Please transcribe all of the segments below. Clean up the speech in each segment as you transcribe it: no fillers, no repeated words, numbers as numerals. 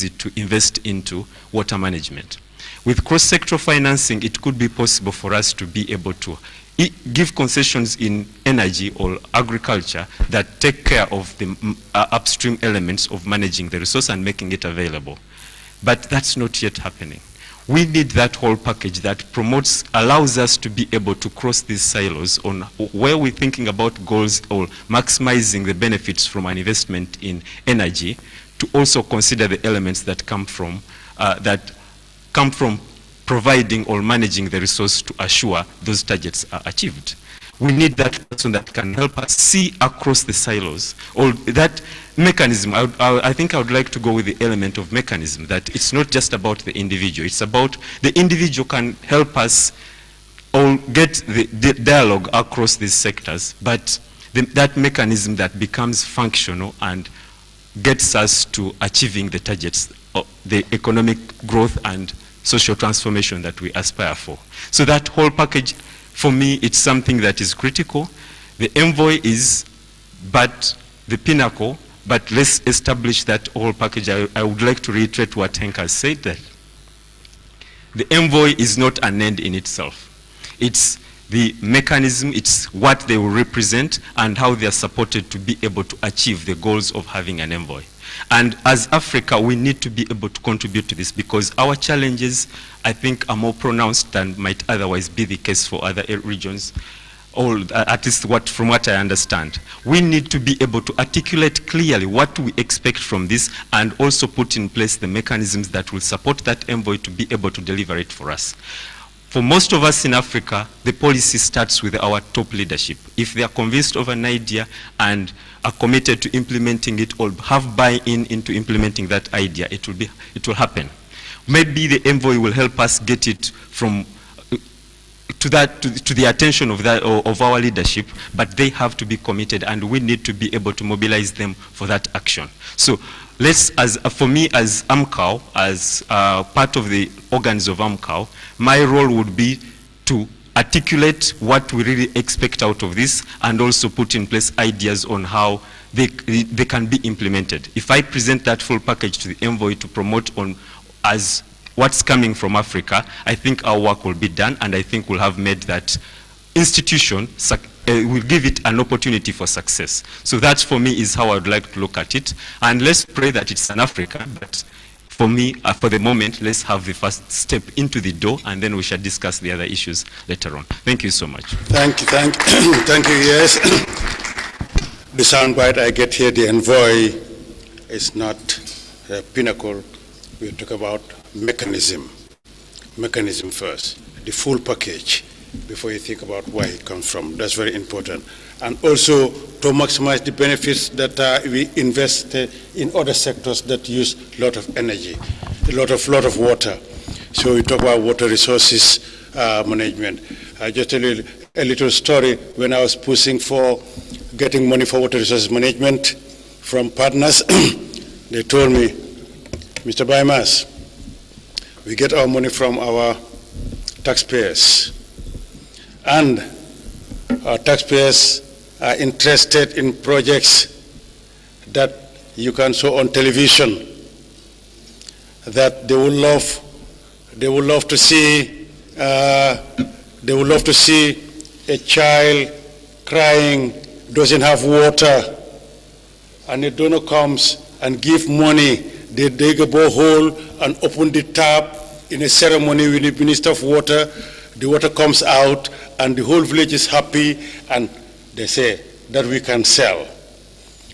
easy to invest into water management. With cross-sectoral financing, it could be possible for us to be able to give concessions in energy or agriculture that take care of the upstream elements of managing the resource and making it available. But that's not yet happening. We need that whole package that allows us to be able to cross these silos on where we're thinking about goals or maximizing the benefits from an investment in energy, to also consider the elements that come from providing or managing the resource to assure those targets are achieved. We need that person that can help us see across the silos, or that mechanism. I think I would like to go with the element of mechanism, that it's not just about the individual, it's about the individual can help us or get the dialogue across these sectors, but that mechanism that becomes functional and gets us to achieving the targets, the economic growth and social transformation that we aspire for. So that whole package, for me, it's something that is critical. The Envoy is but the pinnacle, but let's establish that whole package. I would like to reiterate what Henk has said, that the Envoy is not an end in itself. It's the mechanism, it's what they will represent and how they are supported to be able to achieve the goals of having an Envoy. And as Africa, we need to be able to contribute to this, because our challenges, I think, are more pronounced than might otherwise be the case for other regions, or at least from what I understand. We need to be able to articulate clearly what we expect from this, and also put in place the mechanisms that will support that Envoy to be able to deliver it for us. For most of us in Africa, the policy starts with our top leadership. If they are convinced of an idea and are committed to implementing it, or have buy-in into implementing that idea, it will happen. Maybe the Envoy will help us get it from to the attention of our leadership, but they have to be committed, and we need to be able to mobilize them for that action. So for me as AMCAO, as part of the organs of AMCAO, my role would be to articulate what we really expect out of this, and also put in place ideas on how they can be implemented. If I present that full package to the Envoy to promote on as what's coming from Africa, I think our work will be done, and I think we'll have made that institution, we'll give it an opportunity for success. So that, for me, is how I would like to look at it. And let's pray that it's an Africa, but for me, for the moment, let's have the first step into the door, and then we shall discuss the other issues later on. Thank you so much. Thank you, thank you, yes. The soundbite I get here, the Envoy is not a pinnacle. We talk about mechanism first, the full package, before you think about where it comes from. That's very important. And also to maximize the benefits that we invest in other sectors that use a lot of energy, a lot of water. So we talk about water resources management. I just tell you a little story. When I was pushing for getting money for water resources management from partners, they told me, Mr. Baimas, we get our money from our taxpayers, and our taxpayers are interested in projects that you can show on television, that they would love to see a child crying, doesn't have water, and a donor comes and give money. They dig a borehole and open the tap in a ceremony with the Minister of Water. The water comes out and the whole village is happy, and they say that we can sell.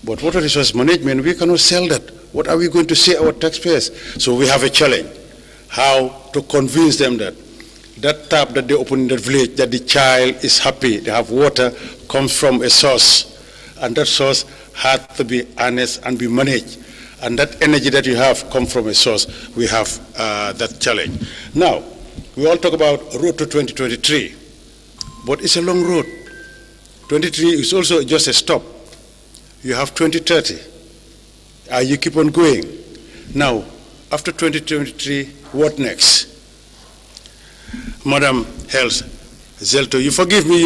But water resource management, we cannot sell that. What are we going to say our taxpayers? So we have a challenge, how to convince them that that tap that they open in that village, that the child is happy, they have water, comes from a source, and that source had to be harnessed and be managed. And that energy that you have come from a source, we have that challenge. Now, we all talk about road to 2023, but it's a long road. 23 is also just a stop. You have 2030. You keep on going. Now, after 2023, what next? Madam Hels, Zelto, you forgive me,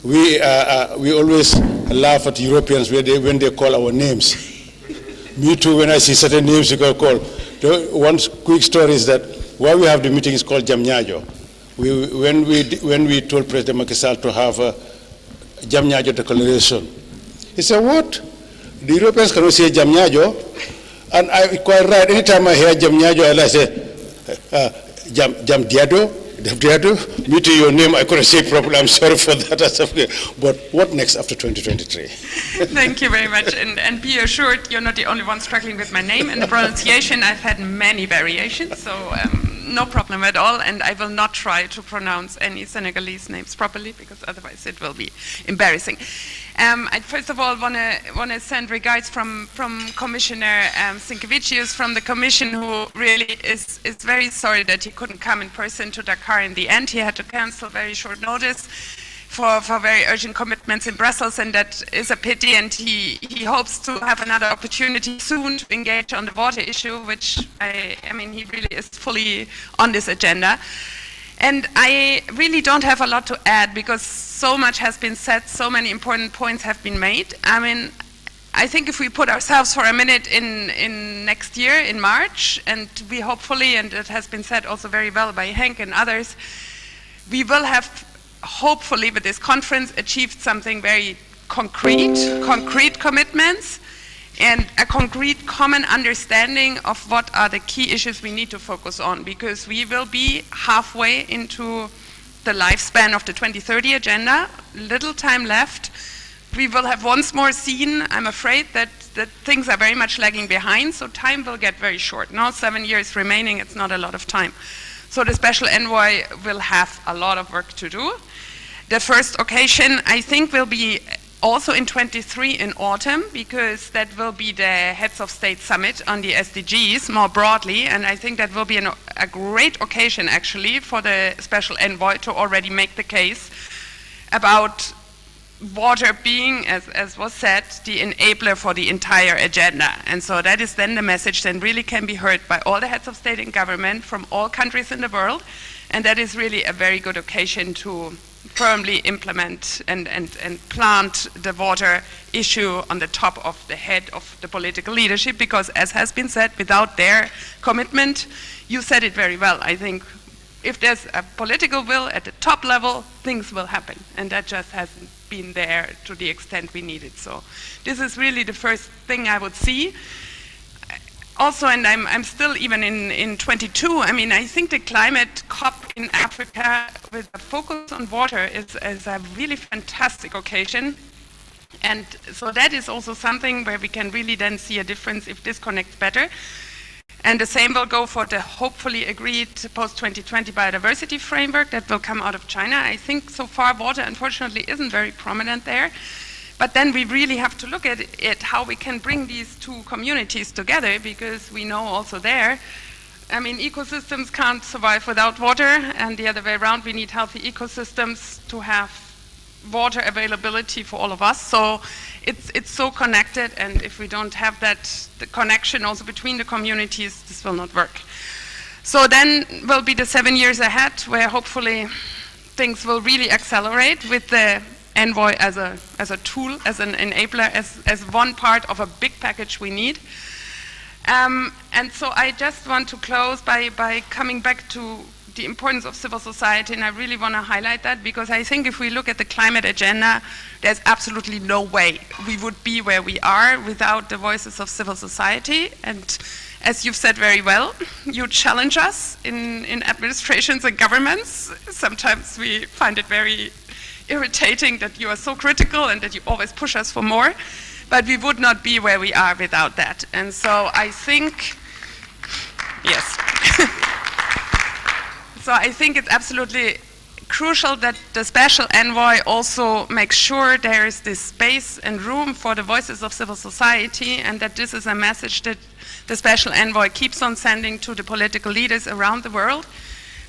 we always laugh at Europeans when they call our names. Me too, when I see certain names you can call. One quick story is that why we have the meeting is called Jamnyajo. When we told President Macky Sall to have a Jamnyajo declaration, he said, what? The Europeans cannot say Jamnyajo. And I quite right, anytime I hear Jamnyajo, I say, Jamdiado. Me to your name, I couldn't say properly. I'm sorry for that. But what next after 2023? Thank you very much. And be assured, you're not the only one struggling with my name and the pronunciation. I've had many variations, so no problem at all. And I will not try to pronounce any Senegalese names properly, because otherwise it will be embarrassing. I first of all want to send regards from Commissioner Sinkevicius from the Commission, who really is very sorry that he couldn't come in person to Dakar in the end. He had to cancel very short notice for very urgent commitments in Brussels, and that is a pity, and he hopes to have another opportunity soon to engage on the water issue, which I mean, he really is fully on this agenda. And I really don't have a lot to add, because so much has been said, so many important points have been made. I mean, I think if we put ourselves for a minute in next year, in March, and we hopefully, and it has been said also very well by Henk and others, we will have, hopefully with this conference, achieved something very concrete commitments, and a concrete common understanding of what are the key issues we need to focus on, because we will be halfway into the lifespan of the 2030 agenda, little time left. We will have once more seen, I'm afraid, that things are very much lagging behind, so time will get very short. Now 7 years remaining, it's not a lot of time. So the Special Envoy will have a lot of work to do. The first occasion, I think, will be also in 23 in autumn, because that will be the Heads of State Summit on the SDGs more broadly, and I think that will be a great occasion actually for the Special Envoy to already make the case about water being, as was said, the enabler for the entire agenda. And so that is then the message that really can be heard by all the heads of state and government from all countries in the world, and that is really a very good occasion to firmly implement and plant the water issue on the top of the head of the political leadership, because as has been said, without their commitment, you said it very well, I think, if there's a political will at the top level, things will happen, and that just hasn't been there to the extent we needed. So this is really the first thing I would see. Also, and I'm still even in 22, I mean, I think the climate COP in Africa with a focus on water is a really fantastic occasion. And so that is also something where we can really then see a difference if this connects better. And the same will go for the hopefully agreed post-2020 biodiversity framework that will come out of China. I think so far water, unfortunately, isn't very prominent there. But then we really have to look at it, how we can bring these two communities together, because we know also there, I mean, ecosystems can't survive without water, and the other way around, we need healthy ecosystems to have water availability for all of us. So it's so connected, and if we don't have that, the connection also between the communities, this will not work. So then will be the 7 years ahead, where hopefully things will really accelerate with the Envoy as a tool, as an enabler, as one part of a big package we need. And so I just want to close by coming back to the importance of civil society, and I really want to highlight that, because I think if we look at the climate agenda, there's absolutely no way we would be where we are without the voices of civil society. And as you've said very well, you challenge us in administrations and governments. Sometimes we find it very irritating that you are so critical and that you always push us for more, but we would not be where we are without that. And so I think, yes. So I think it's absolutely crucial that the Special Envoy also makes sure there is this space and room for the voices of civil society, and that this is a message that the Special Envoy keeps on sending to the political leaders around the world,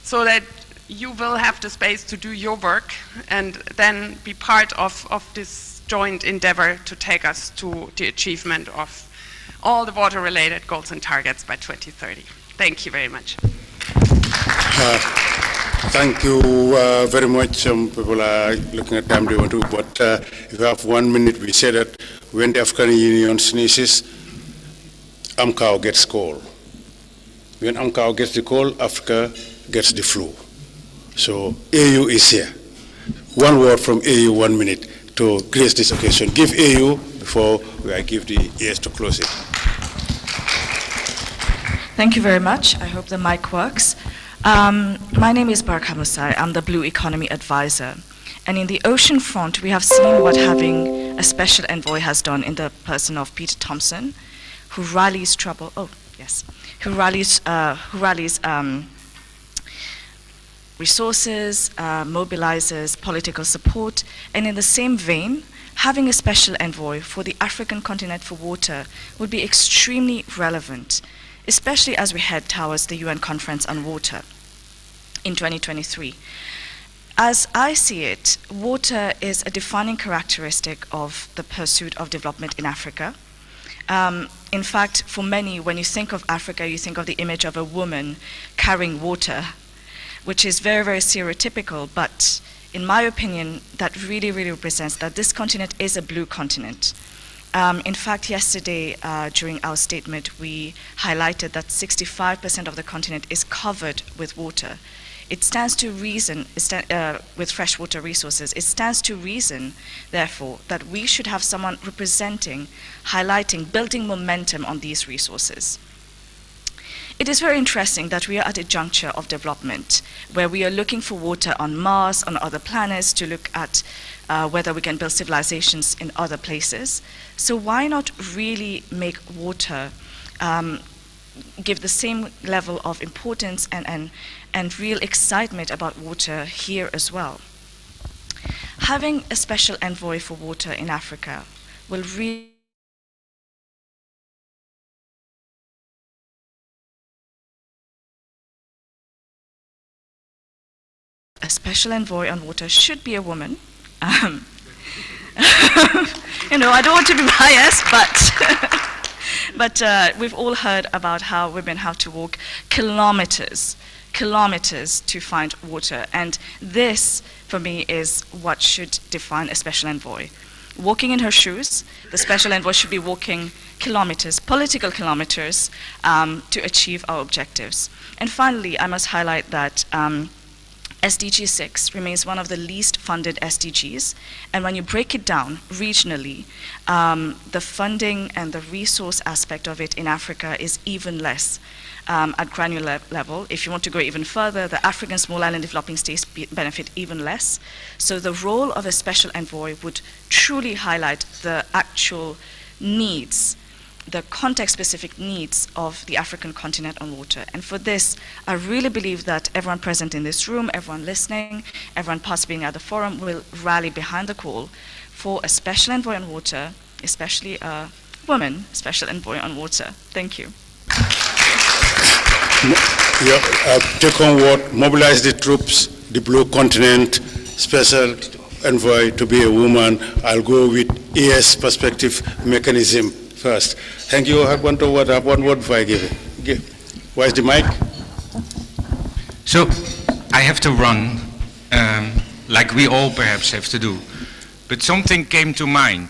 so that you will have the space to do your work and then be part of this joint endeavor to take us to the achievement of all the water-related goals and targets by 2030. Thank you very much. Thank you very much. Some people are looking at time they want to, but if you have 1 minute, we say that when the African Union sneezes, Amcow gets cold. When Amcow gets the cold, Africa gets the flu. So AU is here. One word from AU, 1 minute, to grace this occasion. Give AU before I give the ears to close it. Thank you very much. I hope the mic works. My name is Baraka Musai. I'm the Blue Economy Advisor. And in the ocean front, we have seen what having a special envoy has done in the person of Peter Thompson, who rallies resources, mobilizes political support, and in the same vein, having a special envoy for the African continent for water would be extremely relevant, especially as we head towards the UN Conference on Water in 2023. As I see it, water is a defining characteristic of the pursuit of development in Africa. In fact, for many, when you think of Africa, you think of the image of a woman carrying water, which is very, very stereotypical, but in my opinion, that really, really represents that this continent is a blue continent. In fact, yesterday, during our statement, we highlighted that 65% of the continent is covered with water. It stands to reason, with freshwater resources, it stands to reason, therefore, that we should have someone representing, highlighting, building momentum on these resources. It is very interesting that we are at a juncture of development where we are looking for water on Mars, on other planets, to look at whether we can build civilizations in other places. So why not really make water give the same level of importance and real excitement about water here as well? Having a special envoy for water in Africa will really a special envoy on water should be a woman. You know, I don't want to be biased, but we've all heard about how women have to walk kilometers to find water. And this, for me, is what should define a special envoy. Walking in her shoes, the special envoy should be walking kilometers, political kilometers, to achieve our objectives. And finally, I must highlight that SDG 6 remains one of the least funded SDGs, and when you break it down regionally, the funding and the resource aspect of it in Africa is even less at granular level. If you want to go even further, the African small island developing states benefit even less. So the role of a special envoy would truly highlight the actual needs, the context-specific needs of the African continent on water. And for this, I really believe that everyone present in this room, everyone listening, everyone participating at the forum will rally behind the call for a special envoy on water, especially a woman special envoy on water. Thank you. Take on word, mobilize the troops, the blue continent, special envoy to be a woman. I'll go with ES perspective mechanism first. Thank you. I have one word before I give it. Where's the mic? So I have to run, like we all perhaps have to do. But something came to mind.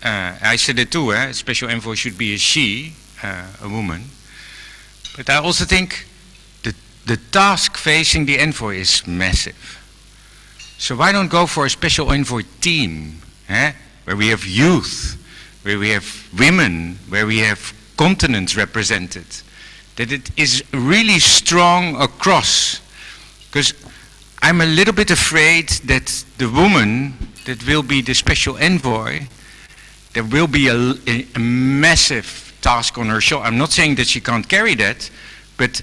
I said it too, special envoy should be a she, a woman. But I also think the task facing the envoy is massive. So why don't go for a special envoy team, where we have youth, where we have women, where we have continents represented, that it is really strong across. Because I'm a little bit afraid that the woman that will be the special envoy, there will be a massive task on her shoulder. I'm not saying that she can't carry that, but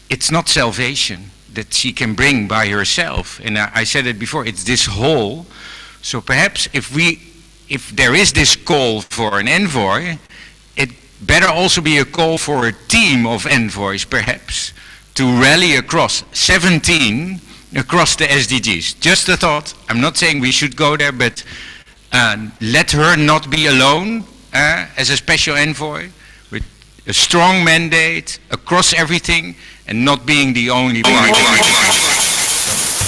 it's not salvation that she can bring by herself. And I said it before, it's this whole. So perhaps if there is this call for an envoy, it better also be a call for a team of envoys, perhaps, to rally across 17 across the SDGs. Just a thought. I'm not saying we should go there, but let her not be alone as a special envoy, with a strong mandate across everything, and not being the only party.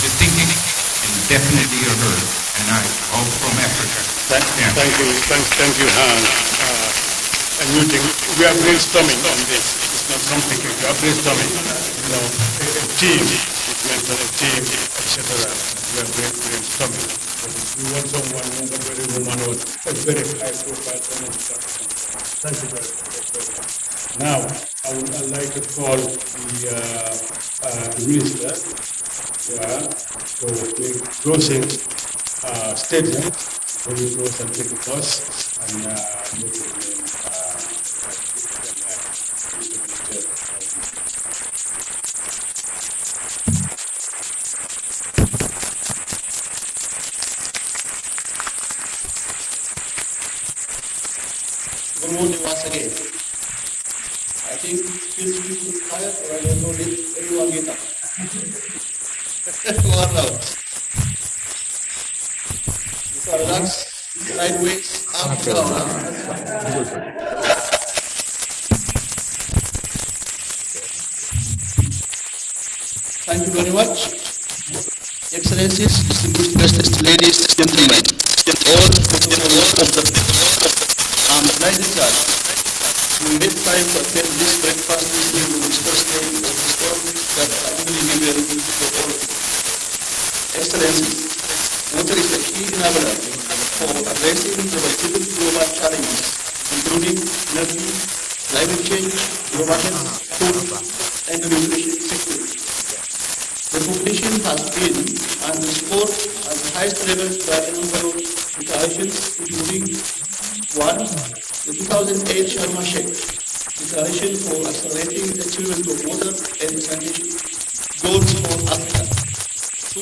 The thinking, and definitely a her, and I hope from Africa. Thank you, Hans. a new thing. We are brainstorming on this. It's not complicated. We are brainstorming. A team, it meant a team, etc. We are brainstorming. But if you want someone who is very woman or a very high profile, thank you very much. Now, I would like to call the minister to make closing statement. When we close and take the course and make it Good morning once again. I think since we should fire, or I don't know, did everyone get up? Go on now. So relax, sideways, up, down. Thank you very much. Excellencies, distinguished guests, ladies, gentlemen, all protocols of the I'm delighted that we made time to attend this breakfast meeting to discuss the stories that are really given for all of you. Excellencies, water is a key enabler for addressing the multiple global challenges, including energy, climate change, global health, food, and the nutrition security. The competition has been underscored at the highest levels by a number of declarations, including 1. The 2008 Sharm el-Sheikh Declaration for Accelerating the Achievement of Water and Sanitation Goals for Africa. 2.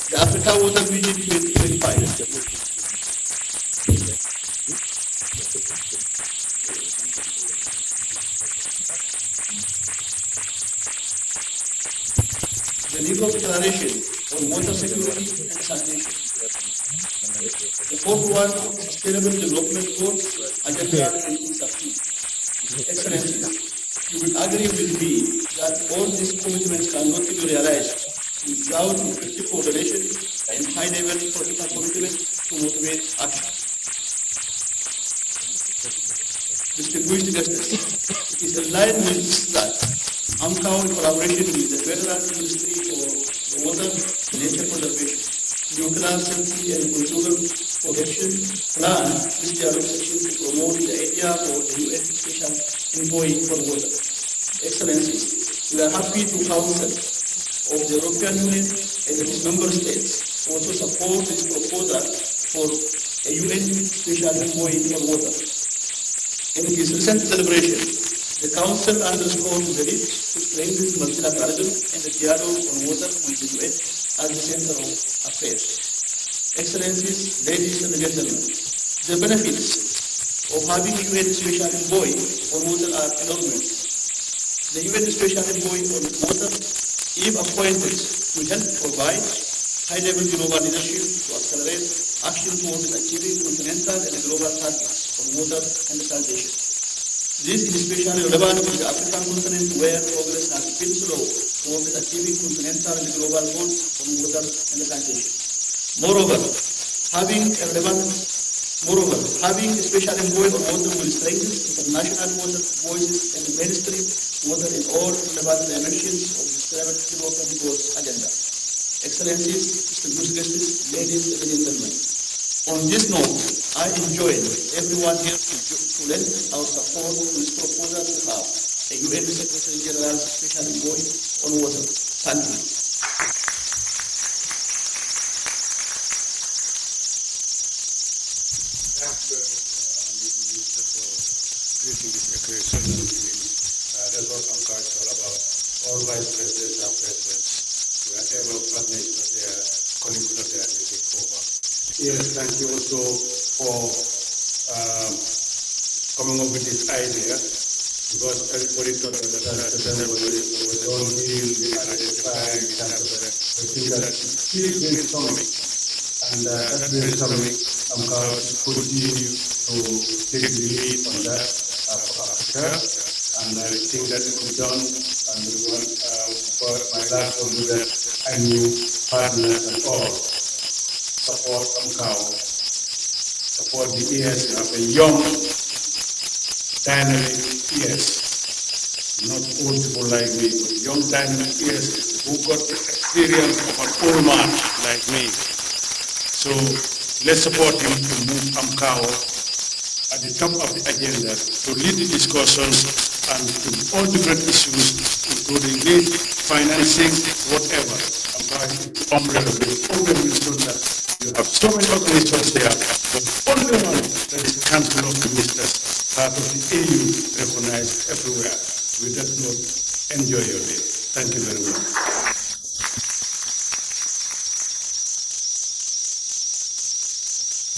The Africa Water Vision 2025. The Lagos Declaration on Water Security and Sanitation. The fourth one, Sustainable Development Goals, Agenda 2030. Excellencies, you will agree with me that all these commitments cannot be realized without effective coordination and high-level political commitment to motivate action. Distinguished guests, it is in line with that AMCAO in collaboration with the Federal Ministry for the Water and Nature Conservation, nuclear safety and control protection plan this dialogue session to promote the idea for the UN Special Envoy for Water. Excellencies, we are happy to counsel of the European Union and its member states also support this proposal for a UN Special Envoy for Water. In its recent celebration, the Council underscored the need to strengthen multilateralism and the dialogue on water with the UN as the center of affairs. Excellencies, ladies and gentlemen, the benefits of having a UN Special Envoy on water are enormous. The UN Special Envoy on water, if appointed, will help provide high-level global leadership to accelerate action towards achieving continental and global targets on water and sanitation. This is especially relevant in the African continent where progress has been slow towards achieving continental and global goals on water and sanitation. Moreover, having a special envoy on water will strengthen international water voices and mainstream water in all relevant dimensions of the Sustainable Development Goals agenda. Excellencies, distinguished guests, ladies and gentlemen, on this note, I enjoin everyone here to lend our support to this proposal to have a UN Secretary General Special Envoy on water. Thank you. That's what AMCAO is all about. All vice presidents and presidents, wherever partners are there, colleagues are there, they take over. Yes, thank you also for coming up with this idea, because everybody thought that we don't deal with identifying the thing that still brainstorming. And that brainstorming, AMCAO should continue to take the lead on that for Africa. And I think that it could be done, and we want, my last will do that, I knew partners and all support AMCAO, support the ES, you have a young dynamic ears, not old people like me, but young dynamic ears who got the experience of an old man like me. So let's support him to move Amkao at the top of the agenda to lead the discussions and all different issues, including need, financing, whatever. Amkao is the umbrella that you have so many organizations there, but only one that is Council of Ministers, part of the AU, recognized everywhere. With that note, enjoy your day. Thank you very much.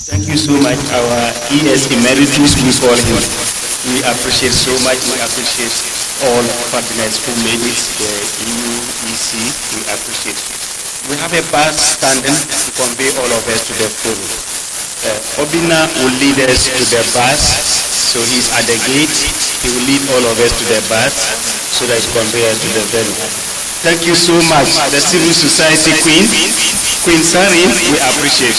Thank you so much, our ES Emeritus, we call him. We appreciate so much, we appreciate all partners who made it, the EUEC, we appreciate. We have a bus standing to convey all of us to the forum. Obina will lead us to the bus, so he's at the gate. He will lead all of us to the bus, so that he convey us to the venue. Thank you so much, the civil society queen, Queen Sari, we appreciate.